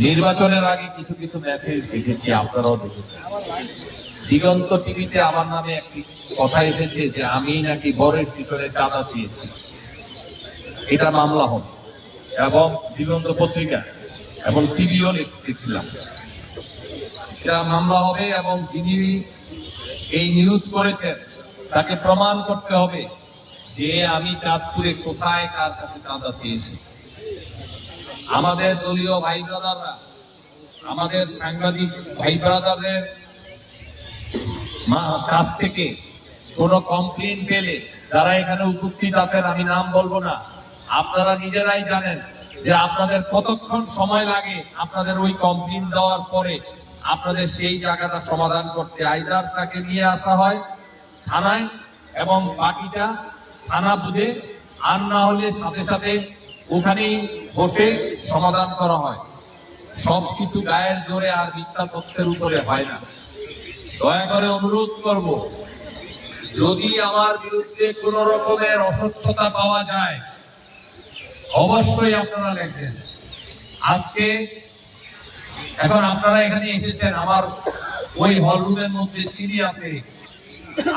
নির্বাচনের আগে কিছু কিছু মেসেজ দেখেছি, আপনারাও দেখেছেন। দিগন্ত টিভিতে আমার নামে একটি কথা এসেছে যে আমি নাকি বড় স্টেশনে চাঁদা চেয়েছি, এটা মামলা হবে। এবং দিগন্ত পত্রিকা এবং টিভিও দেখছিলাম, এটা মামলা হবে এবং যিনি এই নিউজ করেছেন তাকে প্রমাণ করতে হবে যে আমি চাঁদপুরে কোথায় কার কাছে চাঁদা চেয়েছি। আমাদের দলীয় ভাই ব্রাদাররা, আমাদের সাংবাদিক ভাই ব্রাদারদের কাছ থেকে কোন কমপ্লেন পেলে যারা এখানে উপস্থিত আছেন, আমি নাম বলবো না, আপনারা নিজেরাই জানেন যে আপনাদের কতক্ষণ সময় লাগে আপনাদের ওই কমপ্লেন দেওয়ার পরে আপনাদের সেই জায়গাটা সমাধান করতে। আইদার তাকে নিয়ে আসা হয় থানায় এবং বাকিটা থানা বুঝে, আর না হলে সাথে সাথে ওখানেই বসে সমাধান করা হয়। সবকিছু গায়ের জোরে আর মিথ্যা তথ্যের উপরে হয় না। দয়া করে অনুরোধ করব, যদি আমার বিরুদ্ধে কোন রকমের অস্বচ্ছতা পাওয়া যায় অবশ্যই আপনারা লেখেন। আজকে এখন আপনারা এখানে এসেছেন, আমার ওই হলরুমের মধ্যে চিনি আছে,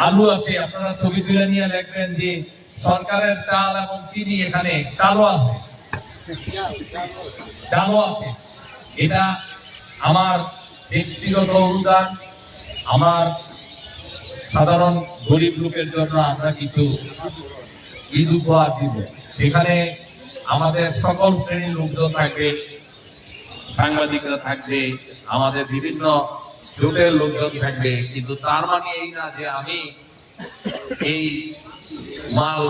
আলু আছে, আপনারা ছবি তুলে নিয়ে লিখবেন যে সরকারের চাল এবং চিনি এখানে চালও আছে, চালও আছে। এটা আমার ব্যক্তিগত অনুদান, আমার সাধারণ গরিব লোকের জন্য আমরা কিছু ঈদ উপহার দিব। সেখানে আমাদের সকল শ্রেণীর লোকজন থাকবে, সাংবাদিকরা থাকবে, আমাদের বিভিন্ন জোটের লোকজন থাকবে। কিন্তু তার মানে এই না যে আমি এই মাল,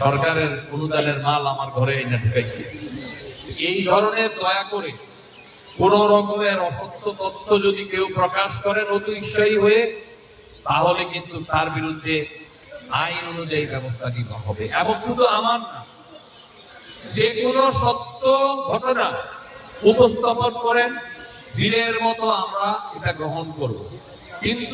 সরকারের অনুদানের মাল আমার ঘরে এনে ঢুকাইছি। এই ধরনের দয়া করে কোন রকমের অসত্য তথ্য যদি কেউ প্রকাশ করেন অতি উৎসাহী হয়ে, তাহলে কিন্তু তার বিরুদ্ধে আইন অনুযায়ী ব্যবস্থা নিতে হবে। এবং শুধু আমার না, যে কোনো সত্য ঘটনা উপস্থাপন করেন বীরের মতো আমরা এটা গ্রহণ করব। কিন্তু